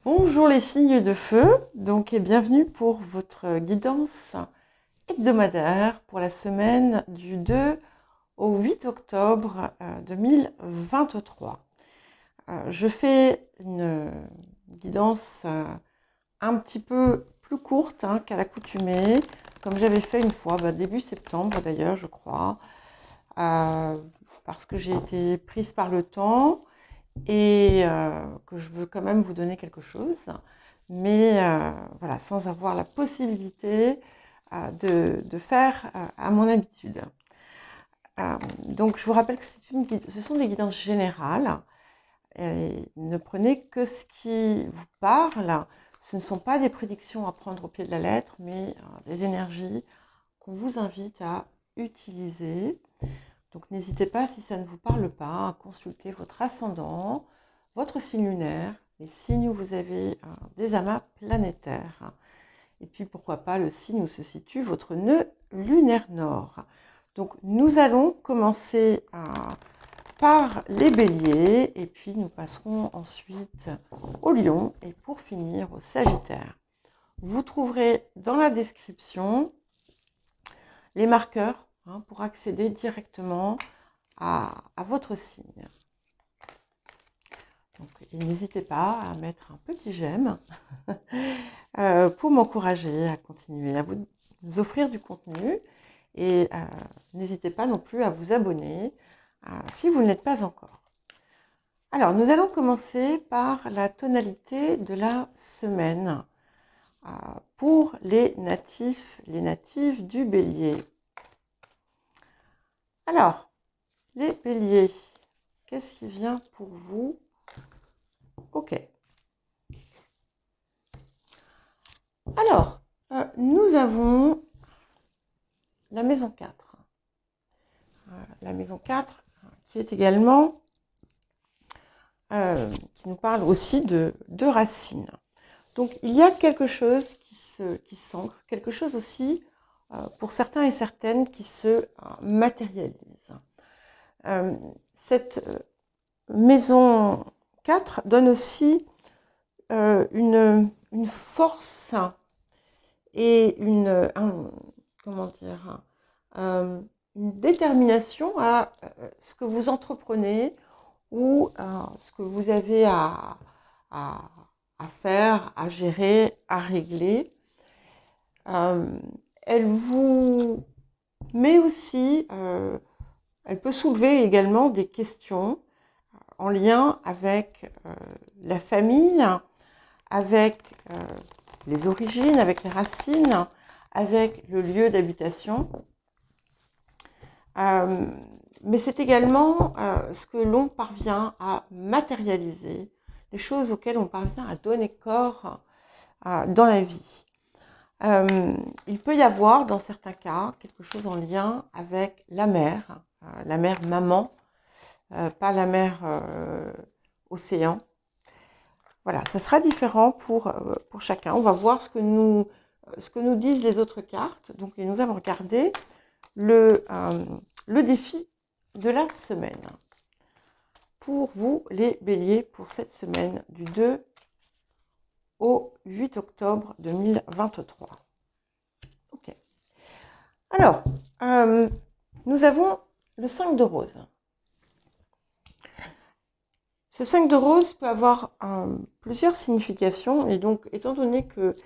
Bonjour les signes de feu, et bienvenue pour votre guidance hebdomadaire pour la semaine du 2 au 8 octobre 2023. Je fais une guidance un petit peu plus courte qu'à l'accoutumée, comme j'avais fait une fois, début septembre d'ailleurs je crois, parce que j'ai été prise par le temps et que je veux quand même vous donner quelque chose, mais voilà, sans avoir la possibilité de faire à mon habitude. Donc je vous rappelle que ce sont des guidances générales, et ne prenez que ce qui vous parle. Ce ne sont pas des prédictions à prendre au pied de la lettre, mais des énergies qu'on vous invite à utiliser. Donc n'hésitez pas, si ça ne vous parle pas, à consulter votre ascendant, votre signe lunaire, les signes où vous avez des amas planétaires. Et puis pourquoi pas le signe où se situe votre nœud lunaire nord. Donc nous allons commencer par les béliers et puis nous passerons ensuite au lion et pour finir au sagittaire. Vous trouverez dans la description les marqueurs pour accéder directement à votre signe. N'hésitez pas à mettre un petit j'aime pour m'encourager à continuer à vous offrir du contenu, et n'hésitez pas non plus à vous abonner si vous ne l'êtes pas encore. Alors, nous allons commencer par la tonalité de la semaine pour les natives du bélier. Alors, les béliers, qu'est-ce qui vient pour vous? Ok. Alors, nous avons la maison 4. La maison 4 qui est également, qui nous parle aussi de racines. Donc, il y a quelque chose qui s'ancre, quelque chose aussi, pour certains et certaines, qui se matérialise. Cette maison 4 donne aussi une force et comment dire, une détermination à ce que vous entreprenez ou ce que vous avez à faire, à gérer, à régler. Elle vous met aussi, elle peut soulever également des questions en lien avec la famille, avec les origines, avec les racines, avec le lieu d'habitation. Mais c'est également ce que l'on parvient à matérialiser, les choses auxquelles on parvient à donner corps dans la vie. Il peut y avoir, dans certains cas, quelque chose en lien avec la mère maman, pas la mère océan. Voilà, ça sera différent pour chacun. On va voir ce que nous disent les autres cartes. Donc, nous allons regarder le défi de la semaine. Pour vous, les béliers, pour cette semaine du 2 au 8 octobre 2023. Ok. Alors, nous avons le 5 de rose. Ce 5 de rose peut avoir plusieurs significations, et donc, étant donné que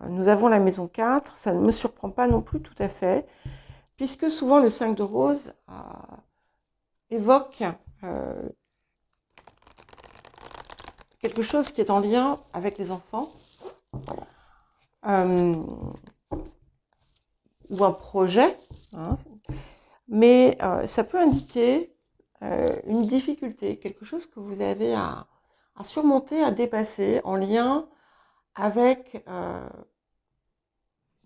nous avons la maison 4, ça ne me surprend pas non plus tout à fait, puisque souvent le 5 de rose évoque quelque chose qui est en lien avec les enfants, ou un projet, mais ça peut indiquer une difficulté, quelque chose que vous avez à surmonter, à dépasser en lien avec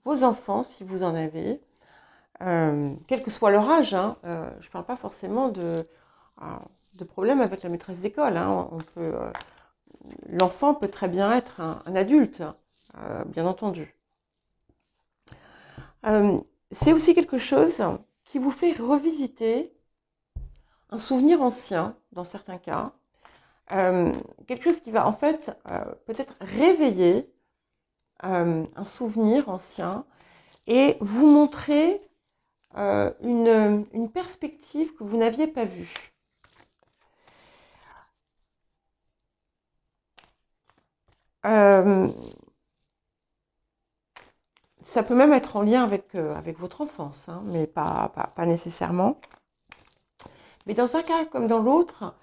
vos enfants, si vous en avez, quel que soit leur âge. Je ne parle pas forcément de problèmes avec la maîtresse d'école. L'enfant peut très bien être un adulte, bien entendu. C'est aussi quelque chose qui vous fait revisiter un souvenir ancien, dans certains cas, quelque chose qui va en fait peut-être réveiller un souvenir ancien et vous montrer une perspective que vous n'aviez pas vue. Ça peut même être en lien avec votre enfance, hein, mais pas nécessairement. Mais dans un cas comme dans l'autre,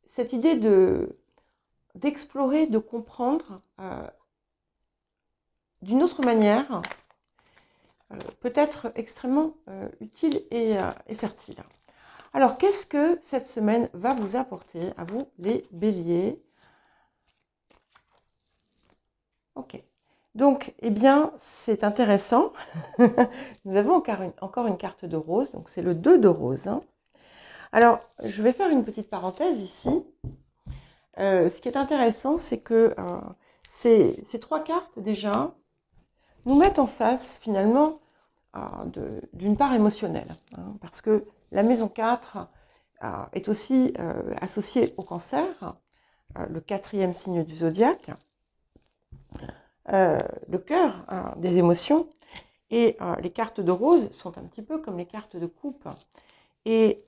cette idée d'explorer, de comprendre d'une autre manière peut être extrêmement utile et fertile. Alors, qu'est-ce que cette semaine va vous apporter à vous, les béliers? Ok. Donc, eh bien, c'est intéressant. Nous avons encore une carte de rose, donc c'est le 2 de rose. Hein. Alors, je vais faire une petite parenthèse ici. Ce qui est intéressant, c'est que ces 3 cartes, déjà, nous mettent en face, finalement, d'une part émotionnelle. Hein, parce que la maison 4 est aussi associée au cancer, le 4e signe du zodiaque. Le cœur des émotions et les cartes de rose sont un petit peu comme les cartes de coupe et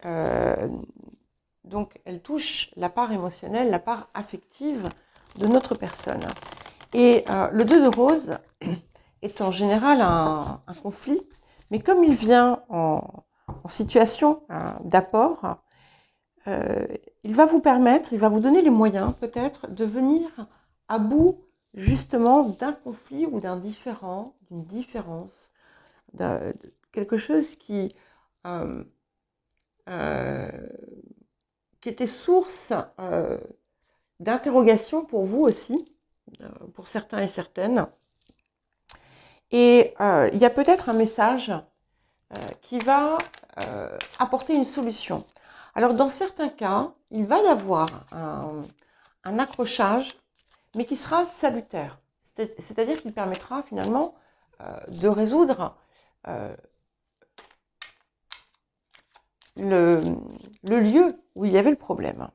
donc elles touchent la part émotionnelle, la part affective de notre personne. Et le 2 de rose est en général un conflit, mais comme il vient en situation d'apport, il va vous permettre, il va vous donner les moyens peut-être de venir à bout justement d'un conflit ou d'un différend, d'une différence, de quelque chose qui était source d'interrogation pour vous aussi, pour certains et certaines. Et il y a peut-être un message qui va apporter une solution. Alors dans certains cas, il va y avoir un accrochage, mais qui sera salutaire. C'est-à-dire qu'il permettra finalement de résoudre le lieu où il y avait le problème.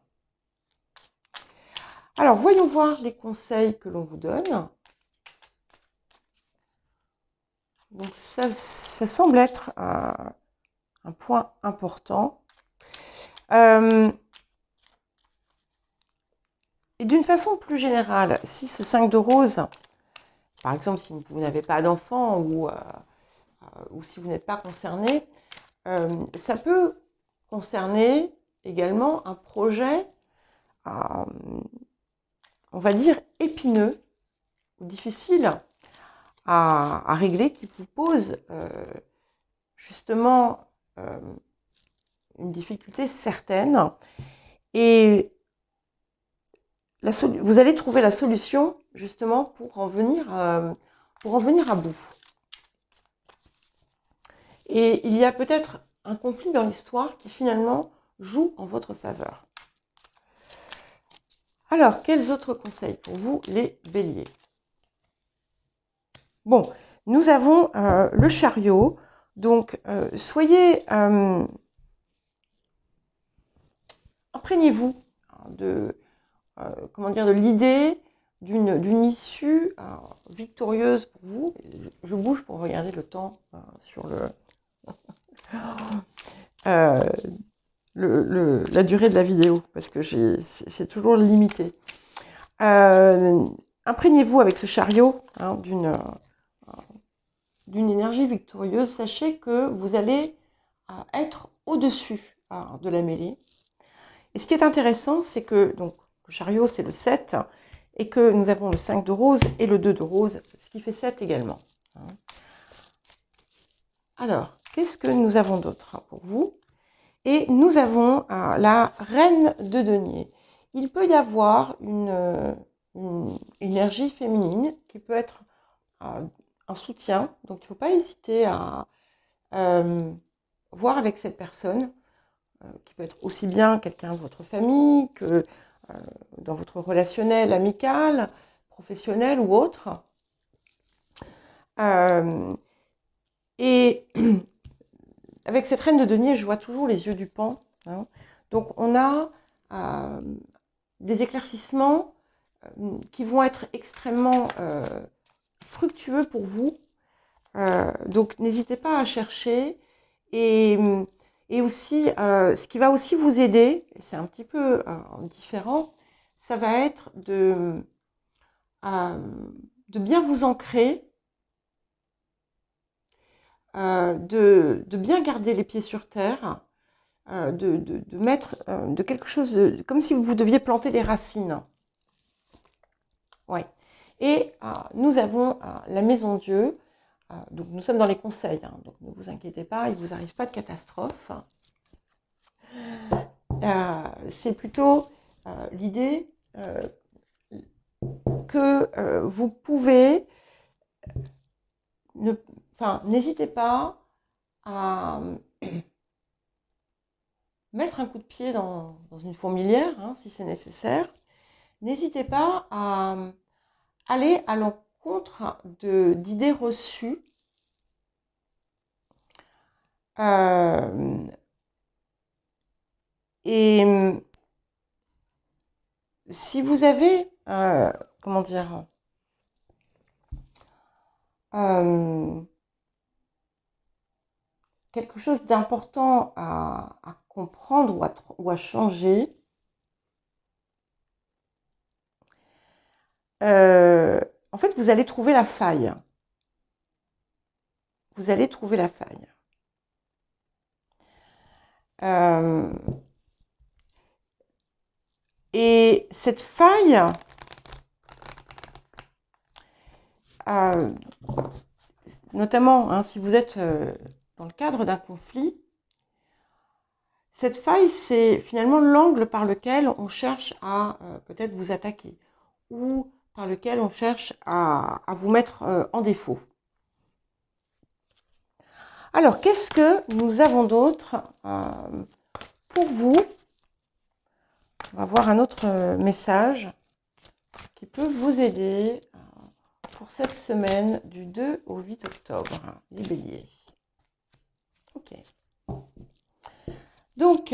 Alors, voyons voir les conseils que l'on vous donne. Donc, ça semble être un point important. Et d'une façon plus générale, si ce 5 de rose, par exemple, si vous n'avez pas d'enfant ou si vous n'êtes pas concerné, ça peut concerner également un projet, on va dire, épineux ou difficile à régler, qui vous pose justement une difficulté certaine. Et vous allez trouver la solution justement pour en venir à bout. Et il y a peut-être un conflit dans l'histoire qui finalement joue en votre faveur. Alors, quels autres conseils pour vous, les béliers? Bon, nous avons le chariot. Donc, soyez... imprégnez-vous de l'idée d'une issue victorieuse pour vous. Je bouge pour regarder le temps sur la durée de la vidéo, parce que c'est toujours limité. Imprégnez-vous avec ce chariot d'une énergie victorieuse. Sachez que vous allez être au-dessus de la mêlée. Et ce qui est intéressant, c'est que donc, le chariot, c'est le 7, et que nous avons le 5 de rose et le 2 de rose, ce qui fait 7 également. Alors, qu'est-ce que nous avons d'autre pour vous? Et nous avons la reine de denier. Il peut y avoir une énergie féminine qui peut être un soutien. Donc, il ne faut pas hésiter à voir avec cette personne, qui peut être aussi bien quelqu'un de votre famille que dans votre relationnel amical, professionnel ou autre. Et avec cette reine de denier, je vois toujours les yeux du pan. Hein. Donc, on a des éclaircissements qui vont être extrêmement fructueux pour vous. Donc n'hésitez pas à chercher et aussi ce qui va aussi vous aider, c'est un petit peu différent, ça va être de bien vous ancrer, de bien garder les pieds sur terre, de mettre de quelque chose comme si vous deviez planter les racines. Ouais. Et nous avons la Maison Dieu. Donc nous sommes dans les conseils, hein, donc ne vous inquiétez pas, il ne vous arrive pas de catastrophe. C'est plutôt l'idée que vous pouvez, n'hésitez pas à mettre un coup de pied dans une fourmilière, hein, si c'est nécessaire. N'hésitez pas à aller à l'encontre d'idées reçues. Et si vous avez, comment dire, quelque chose d'important à comprendre ou à changer, en fait, vous allez trouver la faille. Vous allez trouver la faille. Et cette faille, notamment hein, si vous êtes dans le cadre d'un conflit, cette faille, c'est finalement l'angle par lequel on cherche à peut-être vous attaquer ou par lequel on cherche à vous mettre en défaut. Alors, qu'est-ce que nous avons d'autre pour vous? On va voir un autre message qui peut vous aider pour cette semaine du 2 au 8 octobre, les béliers. Ok. Donc,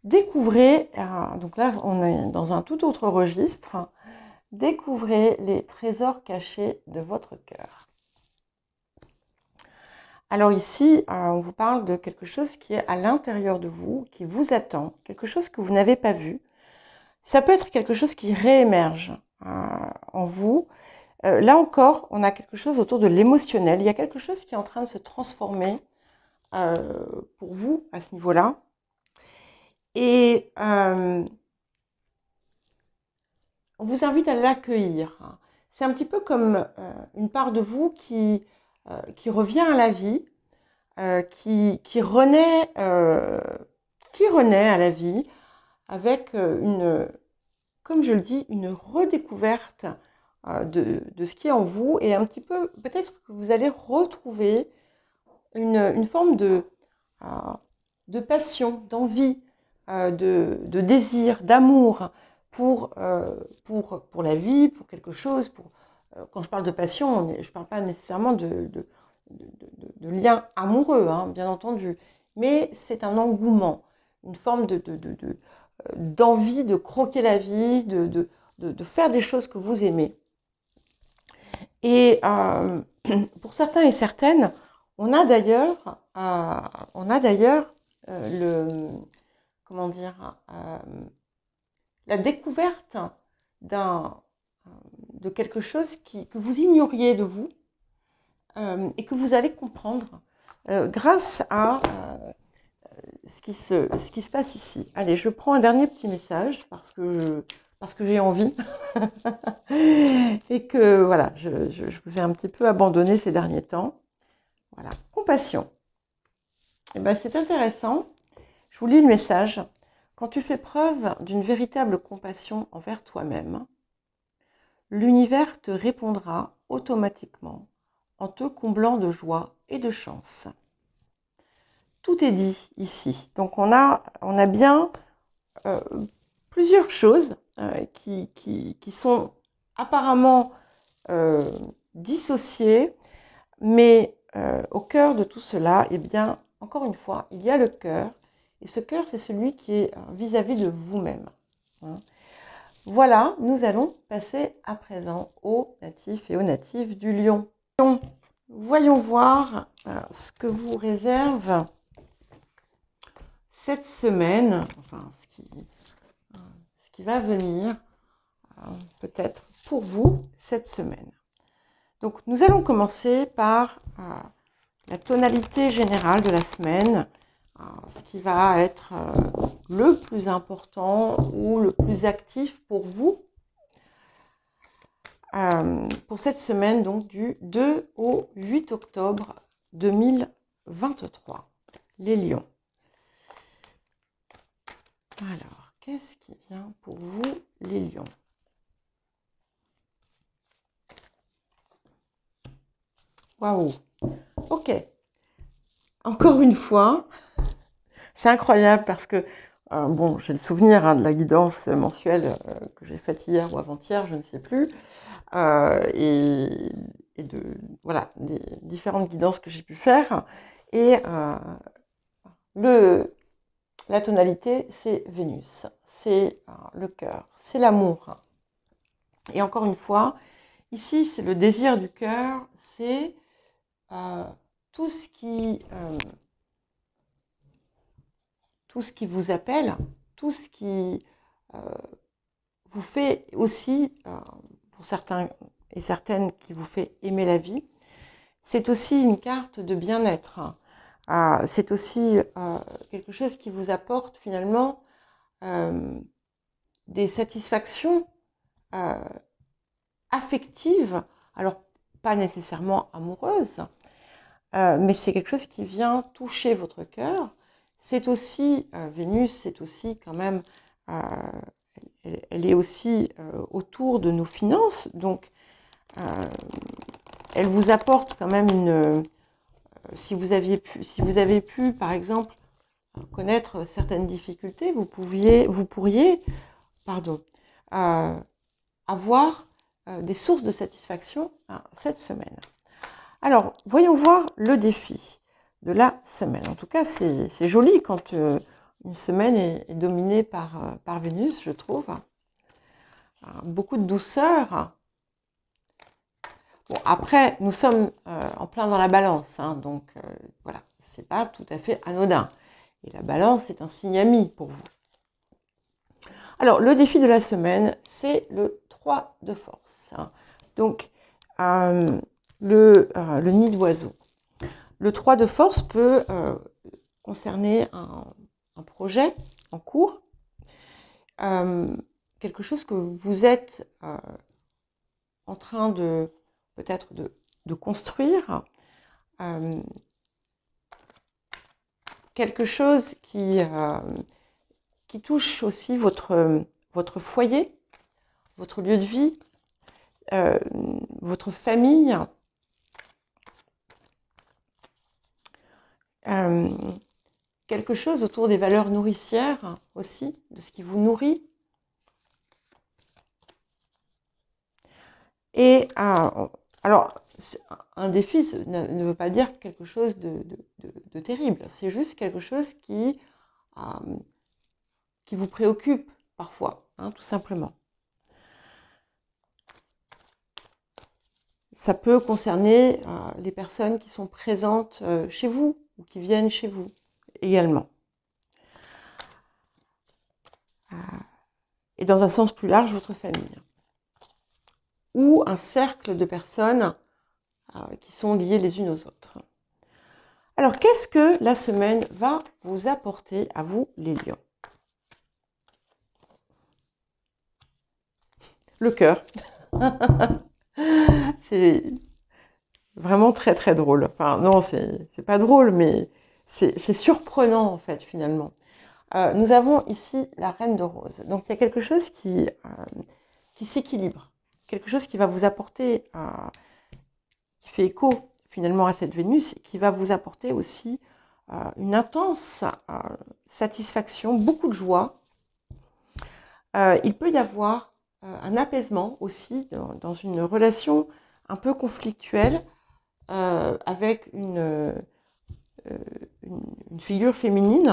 découvrez, donc là on est dans un tout autre registre, découvrez les trésors cachés de votre cœur. Alors ici, on vous parle de quelque chose qui est à l'intérieur de vous, qui vous attend, quelque chose que vous n'avez pas vu. Ça peut être quelque chose qui réémerge en vous. Là encore, on a quelque chose autour de l'émotionnel. Il y a quelque chose qui est en train de se transformer pour vous à ce niveau-là. Et on vous invite à l'accueillir. C'est un petit peu comme une part de vous qui revient à la vie, qui renaît à la vie avec comme je le dis, une redécouverte de ce qui est en vous et un petit peu, peut-être que vous allez retrouver une forme de passion, d'envie, de désir, d'amour pour la vie, pour quelque chose. Quand je parle de passion, je ne parle pas nécessairement de lien amoureux, hein, bien entendu, mais c'est un engouement, une forme d'envie de croquer la vie, de faire des choses que vous aimez. Et pour certains et certaines, on a d'ailleurs la découverte de quelque chose que vous ignoriez de vous et que vous allez comprendre grâce à ce qui se passe ici. Allez, je prends un dernier petit message parce que j'ai envie et que voilà, je vous ai un petit peu abandonné ces derniers temps. Voilà, compassion. Et ben, c'est intéressant. Je vous lis le message. Quand tu fais preuve d'une véritable compassion envers toi-même, l'univers te répondra automatiquement en te comblant de joie et de chance. Tout est dit ici. Donc on a bien plusieurs choses qui sont apparemment dissociées, mais au cœur de tout cela, eh bien, encore une fois, il y a le cœur Et ce cœur, c'est celui qui est vis-à-vis de vous-même. Hein. Voilà, nous allons passer à présent aux natifs et aux natives du Lion. Voyons voir ce que vous réserve cette semaine, enfin ce qui va venir peut-être pour vous cette semaine. Donc nous allons commencer par la tonalité générale de la semaine, ce qui va être le plus important ou le plus actif pour vous pour cette semaine, donc du 2 au 8 octobre 2023. Les lions. Alors, qu'est-ce qui vient pour vous, les lions? Waouh! Ok. Encore une fois, c'est incroyable parce que, bon, j'ai le souvenir de la guidance mensuelle que j'ai faite hier ou avant-hier, je ne sais plus, et de, voilà, des différentes guidances que j'ai pu faire. Et la tonalité, c'est Vénus, c'est le cœur, c'est l'amour. Et encore une fois, ici, c'est le désir du cœur, c'est tout ce qui vous appelle, tout ce qui vous fait aussi, pour certains et certaines, qui vous fait aimer la vie. C'est aussi une carte de bien-être. C'est aussi quelque chose qui vous apporte finalement des satisfactions affectives, alors pas nécessairement amoureuses, mais c'est quelque chose qui vient toucher votre cœur. C'est aussi, Vénus, c'est aussi quand même, elle est aussi autour de nos finances, donc elle vous apporte quand même une... si vous avez pu, par exemple, connaître certaines difficultés, vous pourriez avoir des sources de satisfaction cette semaine. Alors, voyons voir le défi de la semaine. En tout cas, c'est joli quand une semaine est dominée par Vénus, je trouve. Beaucoup de douceur. Bon, après, nous sommes en plein dans la balance, hein, donc voilà, c'est pas tout à fait anodin. Et la balance est un signe ami pour vous. Alors, le défi de la semaine, c'est le 3 de force. Hein. Donc, le nid d'oiseau. Le 3 de force peut concerner un projet en cours, quelque chose que vous êtes en train de peut-être de construire, quelque chose qui touche aussi votre foyer, votre lieu de vie, votre famille, quelque chose autour des valeurs nourricières aussi, de ce qui vous nourrit. Et alors, un défi ne veut pas dire quelque chose de terrible, c'est juste quelque chose qui vous préoccupe parfois, hein, tout simplement. Ça peut concerner les personnes qui sont présentes chez vous ou qui viennent chez vous également. Et dans un sens plus large, votre famille. Ou un cercle de personnes qui sont liées les unes aux autres. Alors, qu'est-ce que la semaine va vous apporter à vous, les lions? Le cœur. C'est vraiment très très drôle. Enfin, non, c'est pas drôle, mais c'est surprenant en fait, finalement. Nous avons ici la reine de rose. Donc, il y a quelque chose qui s'équilibre. Quelque chose qui va vous apporter, qui fait écho finalement à cette Vénus, et qui va vous apporter aussi une intense satisfaction, beaucoup de joie. Il peut y avoir un apaisement aussi dans une relation un peu conflictuelle avec une figure féminine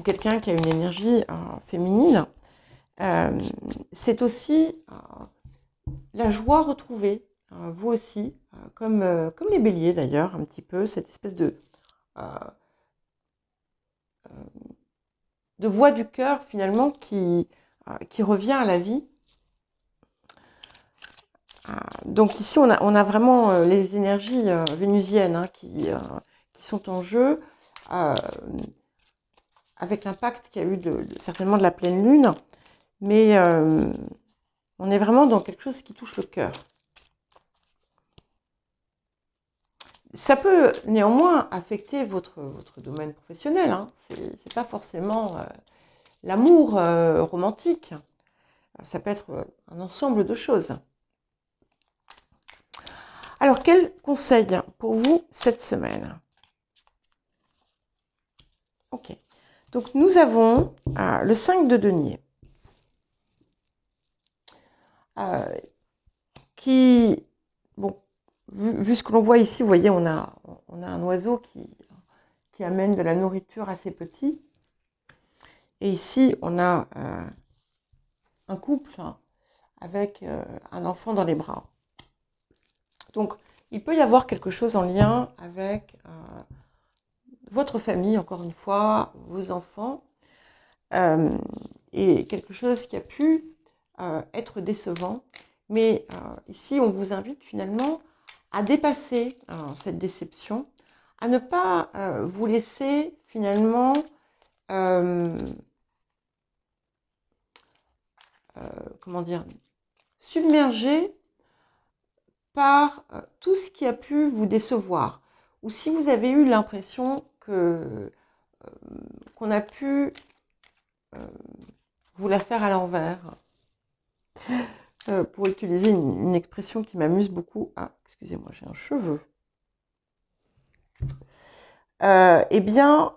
quelqu'un qui a une énergie féminine, c'est aussi la joie retrouvée, vous aussi, comme les béliers d'ailleurs, un petit peu, cette espèce de voix du cœur finalement qui revient à la vie. Donc ici, on a vraiment les énergies vénusiennes qui sont en jeu, avec l'impact qu'il y a eu certainement de la pleine lune, mais on est vraiment dans quelque chose qui touche le cœur. Ça peut néanmoins affecter votre domaine professionnel, hein. C'est pas forcément l'amour romantique, ça peut être un ensemble de choses. Alors, quel conseil pour vous cette semaine? Ok. Donc, nous avons le 5 de denier qui, bon, vu ce que l'on voit ici, vous voyez, on a un oiseau qui amène de la nourriture à ses petits. Et ici, on a un couple avec un enfant dans les bras. Donc, il peut y avoir quelque chose en lien avec votre famille, encore une fois, vos enfants, et quelque chose qui a pu être décevant. Mais ici, on vous invite finalement à dépasser cette déception, à ne pas vous laisser finalement comment dire, submerger par tout ce qui a pu vous décevoir. Ou si vous avez eu l'impression qu'on a pu vous la faire à l'envers, pour utiliser une expression qui m'amuse beaucoup. Ah, excusez-moi, j'ai un cheveu. Eh bien,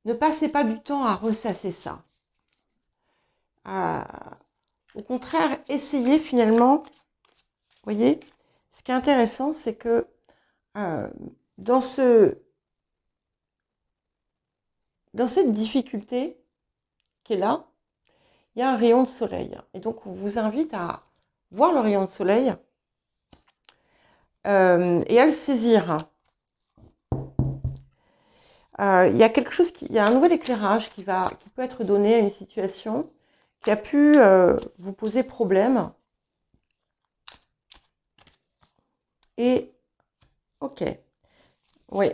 ne passez pas du temps à ressasser ça. Au contraire, essayez finalement, vous voyez, ce qui est intéressant, c'est que dans cette difficulté qui est là, il y a un rayon de soleil. Et donc, on vous invite à voir le rayon de soleil et à le saisir. Il y a quelque chose, il y a un nouvel éclairage qui peut être donné à une situation qui a pu vous poser problème. Et, ok, oui.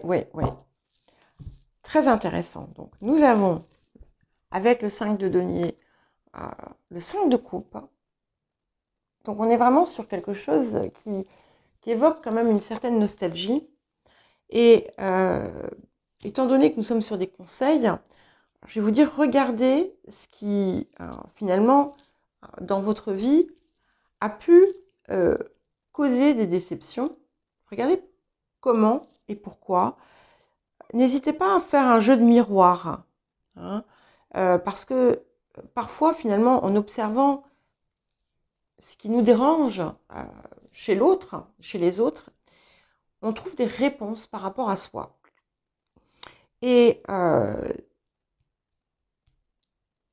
Très intéressant. Donc, nous avons, avec le 5 de denier, le 5 de coupe. Donc, on est vraiment sur quelque chose qui évoque quand même une certaine nostalgie. Et étant donné que nous sommes sur des conseils, je vais vous dire, regardez ce qui, finalement, dans votre vie, a pu causer des déceptions. Regardez comment et pourquoi. N'hésitez pas à faire un jeu de miroir, hein, parce que parfois, finalement, en observant ce qui nous dérange chez l'autre, chez les autres, on trouve des réponses par rapport à soi. Et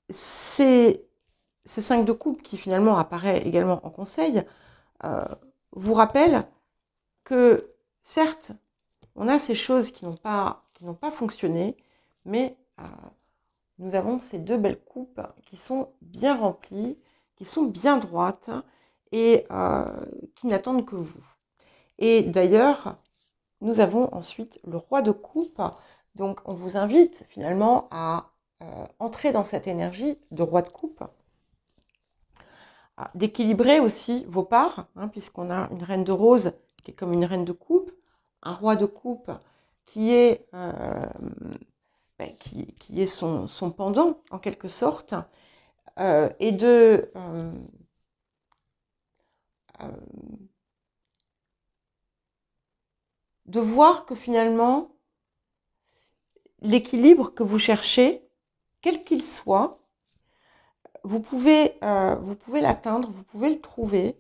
c'est ce 5 de coupe qui finalement apparaît également en conseil, vous rappelle que certes, on a ces choses qui n'ont pas fonctionné, mais nous avons ces deux belles coupes qui sont bien remplies, qui sont bien droites et qui n'attendent que vous. Et d'ailleurs, nous avons ensuite le roi de coupe. Donc, on vous invite finalement à entrer dans cette énergie de roi de coupe, d'équilibrer aussi vos parts, hein, puisqu'on a une reine de rose qui est comme une reine de coupe, un roi de coupe qui est, qui est son pendant en quelque sorte, et de voir que finalement l'équilibre que vous cherchez, quel qu'il soit, vous pouvez l'atteindre, vous pouvez le trouver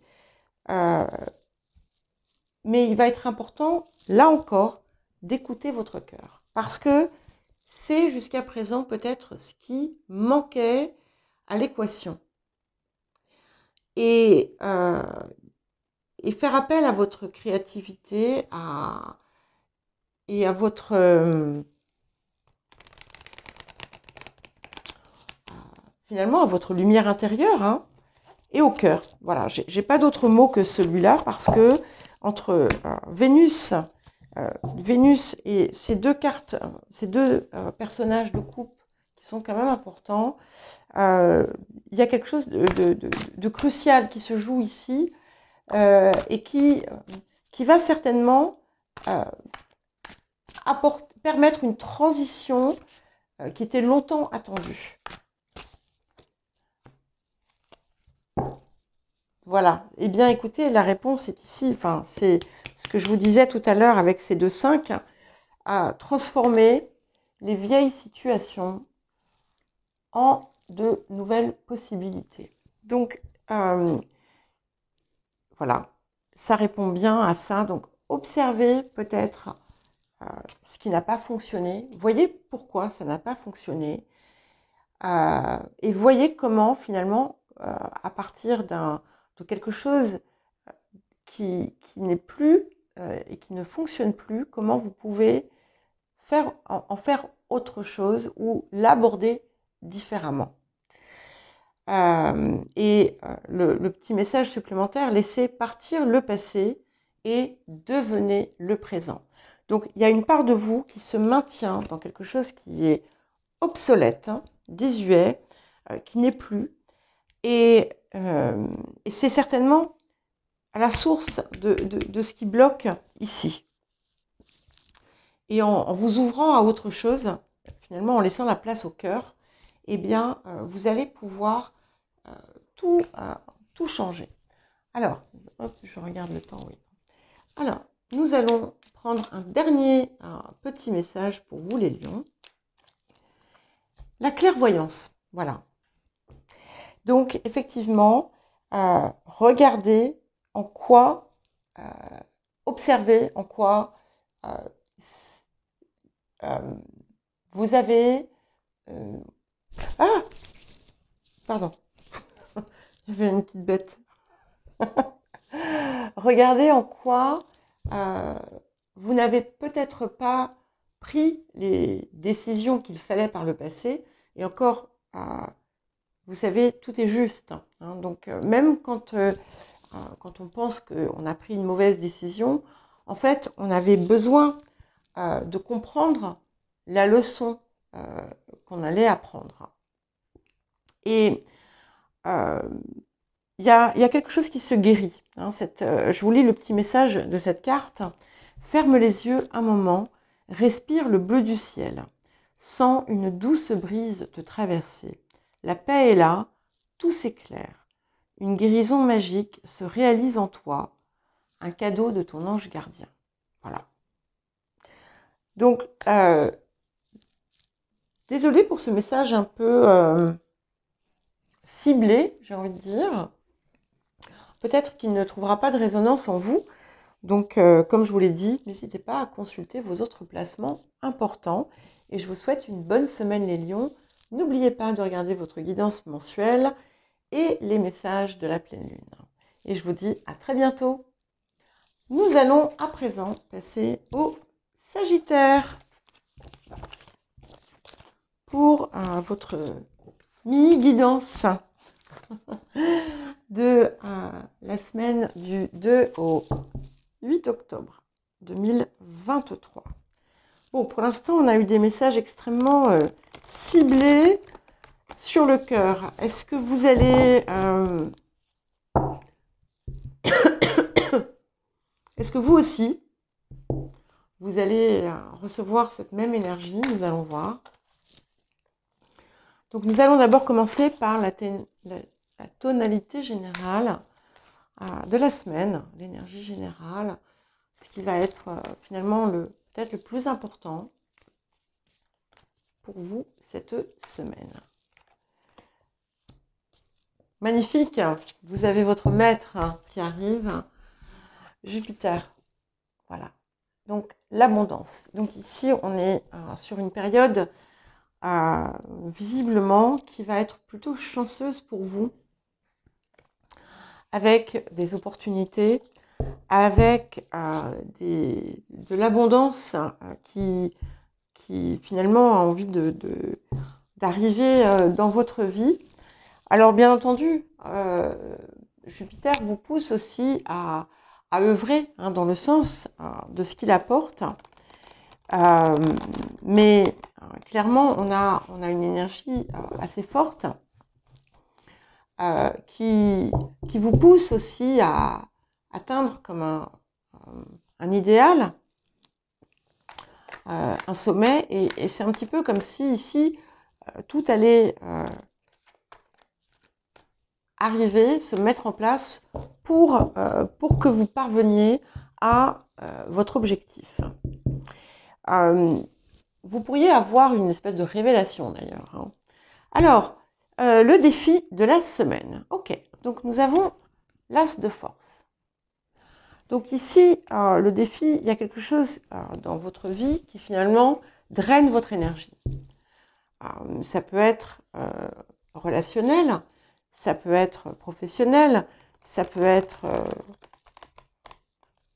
mais il va être important, là encore, d'écouter votre cœur. Parce que c'est jusqu'à présent peut-être ce qui manquait à l'équation. Et faire appel à votre créativité et à votre finalement à votre lumière intérieure, hein, et au cœur. Voilà, j'ai pas d'autre mot que celui-là parce que entre Vénus et ces deux cartes, ces deux personnages de coupe qui sont quand même importants, il y a quelque chose de crucial qui se joue ici et qui va certainement permettre une transition qui était longtemps attendue. Voilà. Eh bien, écoutez, la réponse est ici. Enfin, c'est ce que je vous disais tout à l'heure avec ces 2-5, à transformer les vieilles situations en de nouvelles possibilités. Donc, voilà, ça répond bien à ça. Donc, observez peut-être ce qui n'a pas fonctionné. Voyez pourquoi ça n'a pas fonctionné. Et voyez comment, finalement, à partir de quelque chose qui n'est plus et qui ne fonctionne plus, comment vous pouvez en faire autre chose ou l'aborder différemment. Le petit message supplémentaire, laissez partir le passé et devenez le présent. Donc, il y a une part de vous qui se maintient dans quelque chose qui est obsolète, hein, désuet, qui n'est plus. Et c'est certainement à la source de ce qui bloque ici. Et en vous ouvrant à autre chose, finalement en laissant la place au cœur, eh bien, vous allez pouvoir tout changer. Alors, hop, je regarde le temps, oui. Alors, nous allons prendre un dernier petit message pour vous, les lions. La clairvoyance, voilà. Donc, effectivement, regardez en quoi, observez en quoi vous avez... ah, pardon, j'avais une petite bête. Regardez en quoi vous n'avez peut-être pas pris les décisions qu'il fallait par le passé. Et encore, vous savez, tout est juste. Hein. Donc, même quand on pense qu'on a pris une mauvaise décision, en fait, on avait besoin de comprendre la leçon qu'on allait apprendre. Et il y a quelque chose qui se guérit. Hein, je vous lis le petit message de cette carte. Ferme les yeux un moment, respire le bleu du ciel. Sens une douce brise te traverser. La paix est là, tout s'éclaire. Une guérison magique se réalise en toi, un cadeau de ton ange gardien. Voilà. Donc, désolée pour ce message un peu ciblé, j'ai envie de dire. Peut-être qu'il ne trouvera pas de résonance en vous. Donc, comme je vous l'ai dit, n'hésitez pas à consulter vos autres placements importants. Et je vous souhaite une bonne semaine, les lions. N'oubliez pas de regarder votre guidance mensuelle et les messages de la pleine lune. Et je vous dis à très bientôt. Nous allons à présent passer au Sagittaire pour votre mini-guidance de la semaine du 2 au 8 octobre 2023. Bon, pour l'instant, on a eu des messages extrêmement ciblés sur le cœur. Est-ce que vous allez... Est-ce que vous aussi, vous allez recevoir cette même énergie? Nous allons voir. Donc, nous allons d'abord commencer par la tonalité générale de la semaine, l'énergie générale, ce qui va être finalement peut-être le plus important pour vous cette semaine. Magnifique, vous avez votre maître qui arrive, Jupiter. Voilà. Donc, l'abondance. Donc ici, on est sur une période visiblement qui va être plutôt chanceuse pour vous, avec des opportunités, avec de l'abondance qui finalement a envie d'arriver dans votre vie. Alors bien entendu, Jupiter vous pousse aussi à œuvrer dans le sens de ce qu'il apporte. Mais clairement, on a une énergie assez forte qui vous pousse aussi à atteindre comme un idéal, un sommet. Et c'est un petit peu comme si ici, tout allait arriver, se mettre en place pour que vous parveniez à votre objectif. Vous pourriez avoir une espèce de révélation d'ailleurs. Alors, le défi de la semaine. Ok, donc nous avons l'as de force. Donc ici, le défi, il y a quelque chose dans votre vie qui finalement draine votre énergie. Ça peut être relationnel, ça peut être professionnel, ça peut être...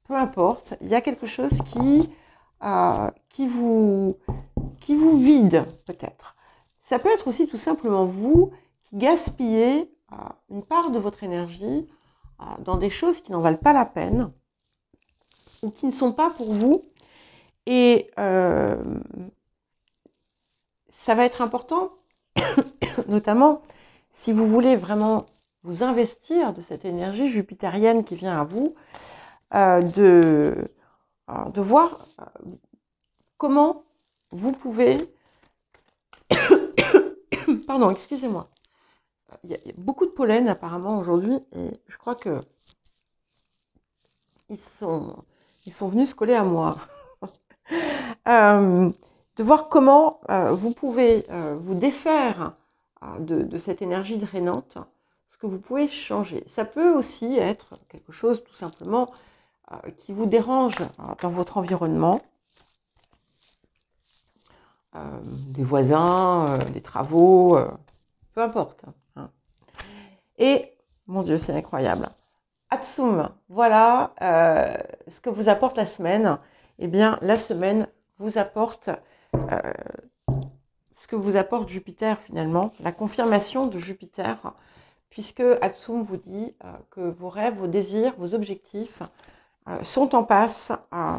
peu importe, il y a quelque chose qui vous vide peut-être. Ça peut être aussi tout simplement vous qui gaspillez une part de votre énergie dans des choses qui n'en valent pas la peine ou qui ne sont pas pour vous. Et ça va être important, notamment si vous voulez vraiment vous investir de cette énergie jupitérienne qui vient à vous, de voir comment vous pouvez... Pardon, excusez-moi. Il y a beaucoup de pollen apparemment aujourd'hui et je crois que ils sont venus se coller à moi. De voir comment vous pouvez vous défaire de cette énergie drainante, ce que vous pouvez changer. Ça peut aussi être quelque chose tout simplement qui vous dérange dans votre environnement, des voisins, des travaux, peu importe. Et, mon Dieu, c'est incroyable. Atsum, voilà ce que vous apporte la semaine. Eh bien, la semaine vous apporte ce que vous apporte Jupiter finalement, la confirmation de Jupiter, puisque Atsum vous dit que vos rêves, vos désirs, vos objectifs sont en passe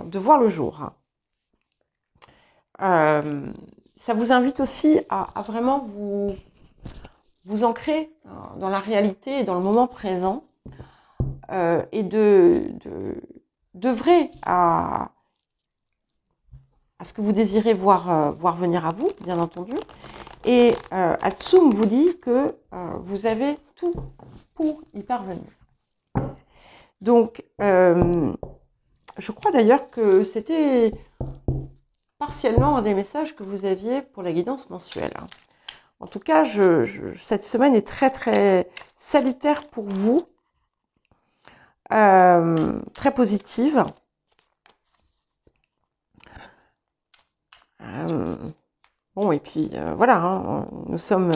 de voir le jour. Ça vous invite aussi à vraiment vous ancrer dans la réalité et dans le moment présent et d'œuvrer à ce que vous désirez voir venir à vous, bien entendu. Et Atsum vous dit que vous avez tout pour y parvenir. Donc, je crois d'ailleurs que c'était partiellement un des messages que vous aviez pour la guidance mensuelle. En tout cas, cette semaine est très très salutaire pour vous, très positive. Bon, et puis voilà, nous sommes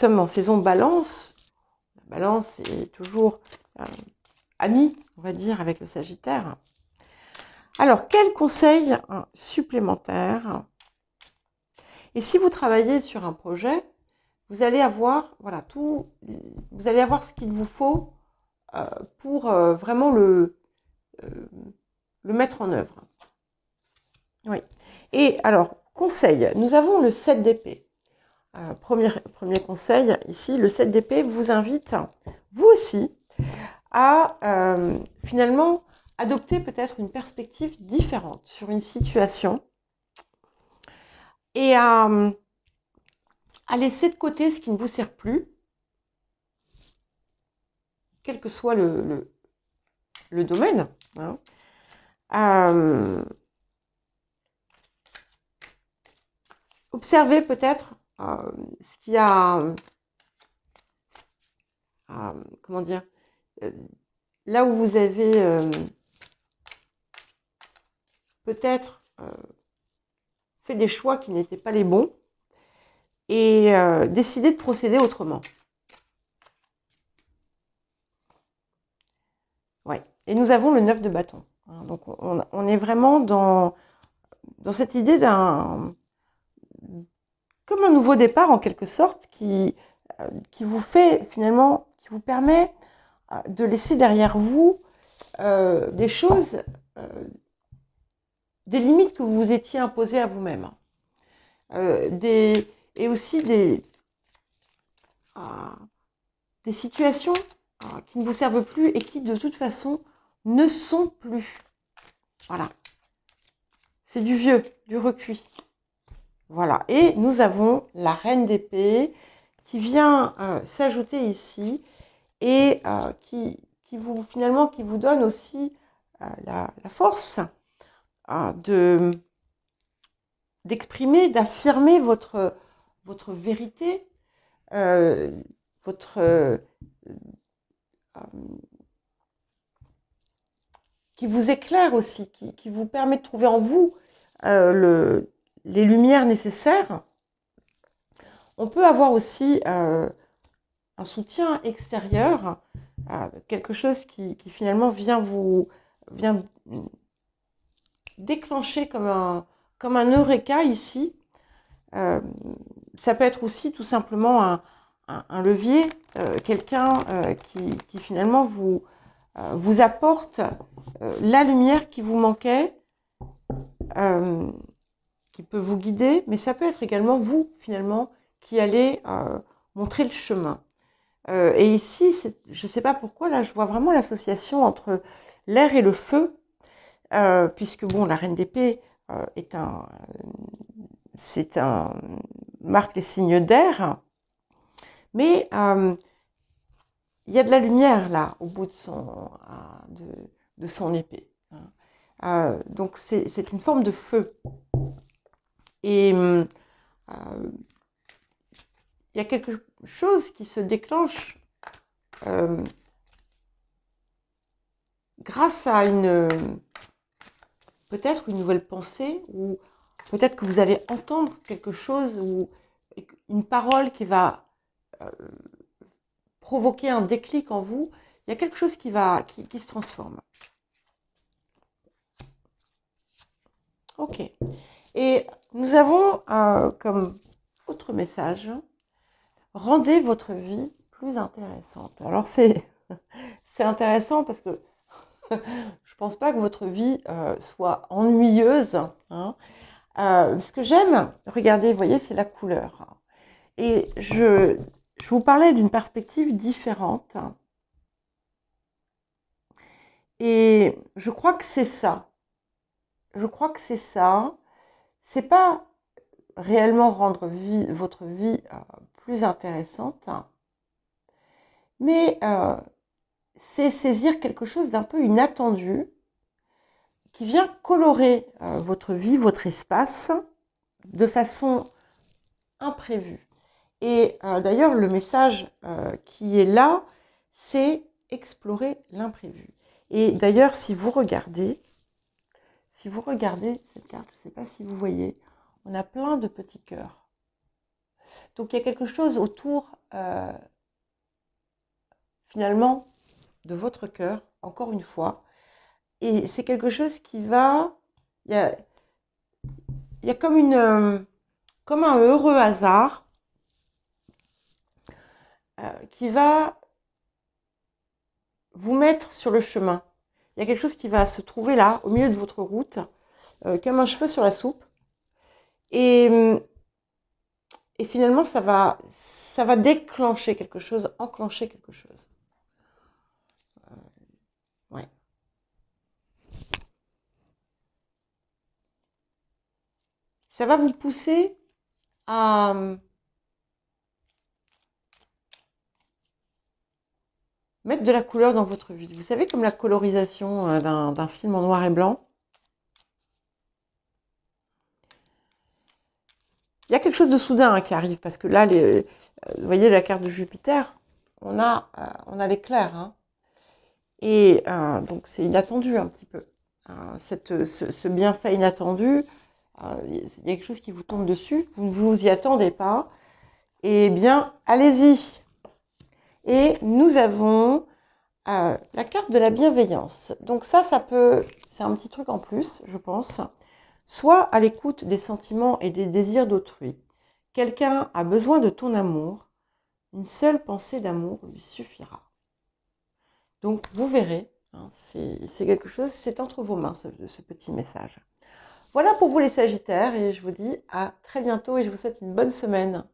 en saison balance. La balance est toujours amie, on va dire, avec le Sagittaire. Alors, quel conseil supplémentaire? Et si vous travaillez sur un projet, vous allez avoir vous allez avoir ce qu'il vous faut pour vraiment le mettre en œuvre. Oui. Et alors, conseil, nous avons le 7 d'épée. Premier conseil, ici, le 7 d'épée vous invite, vous aussi, à finalement adopter peut-être une perspective différente sur une situation et à laisser de côté ce qui ne vous sert plus, quel que soit le domaine. Observez peut-être ce qui a... comment dire, là où vous avez peut-être fait des choix qui n'étaient pas les bons et décidé de procéder autrement. Ouais. Et nous avons le 9 de bâton. Donc on est vraiment dans cette idée comme un nouveau départ en quelque sorte qui vous fait finalement, qui vous permet de laisser derrière vous des choses, des limites que vous vous étiez imposées à vous-même. Et aussi des situations qui ne vous servent plus et qui de toute façon ne sont plus. Voilà. C'est du vieux, du recuit. Voilà. Et nous avons la reine d'épée qui vient s'ajouter ici et qui vous donne aussi la force d'exprimer, d'affirmer votre vérité, qui vous éclaire aussi, qui vous permet de trouver en vous les lumières nécessaires. On peut avoir aussi un soutien extérieur, quelque chose qui finalement vient déclencher comme un eureka ici. Ça peut être aussi tout simplement un levier, quelqu'un qui finalement vous apporte la lumière qui vous manquait, qui peut vous guider, mais ça peut être également vous finalement qui allez montrer le chemin. Et ici, je ne sais pas pourquoi, là je vois vraiment l'association entre l'air et le feu, puisque bon, la reine d'épée marque les signes d'air, mais il y a de la lumière là au bout de son épée. Donc c'est une forme de feu. Et il y a quelque chose qui se déclenche grâce à peut-être une nouvelle pensée, ou peut-être que vous allez entendre quelque chose, ou une parole qui va provoquer un déclic en vous. Il y a quelque chose qui se transforme. Ok. Et nous avons comme autre message, rendez votre vie plus intéressante. Alors c'est intéressant parce que je pense pas que votre vie soit ennuyeuse. Hein. Ce que j'aime, regardez, vous voyez, c'est la couleur. Et je vous parlais d'une perspective différente. Et je crois que c'est ça. Je crois que c'est ça. C'est pas réellement rendre votre vie plus intéressante, mais c'est saisir quelque chose d'un peu inattendu qui vient colorer votre vie, votre espace de façon imprévue. Et d'ailleurs, le message qui est là, c'est explorer l'imprévu. Et d'ailleurs, si vous regardez cette carte, je ne sais pas si vous voyez, on a plein de petits cœurs. Donc il y a quelque chose autour, finalement, de votre cœur, encore une fois. Et c'est quelque chose qui va... Il y a comme un heureux hasard qui va vous mettre sur le chemin. Il y a quelque chose qui va se trouver là, au milieu de votre route, comme un cheveu sur la soupe. Et finalement, ça va déclencher quelque chose, enclencher quelque chose. Ouais. Ça va vous pousser à mettre de la couleur dans votre vie. Vous savez, comme la colorisation d'un film en noir et blanc. Il y a quelque chose de soudain qui arrive, parce que là, vous voyez la carte de Jupiter, on a l'éclair. Hein. Et donc, c'est inattendu un petit peu. ce bienfait inattendu, il y a quelque chose qui vous tombe dessus, vous ne vous y attendez pas, eh bien, allez-y. Et nous avons la carte de la bienveillance. Donc ça peut, c'est un petit truc en plus, je pense. Sois à l'écoute des sentiments et des désirs d'autrui. Quelqu'un a besoin de ton amour. Une seule pensée d'amour lui suffira. Donc, vous verrez, hein, c'est quelque chose, c'est entre vos mains, ce petit message. Voilà pour vous les Sagittaires, et je vous dis à très bientôt et je vous souhaite une bonne semaine.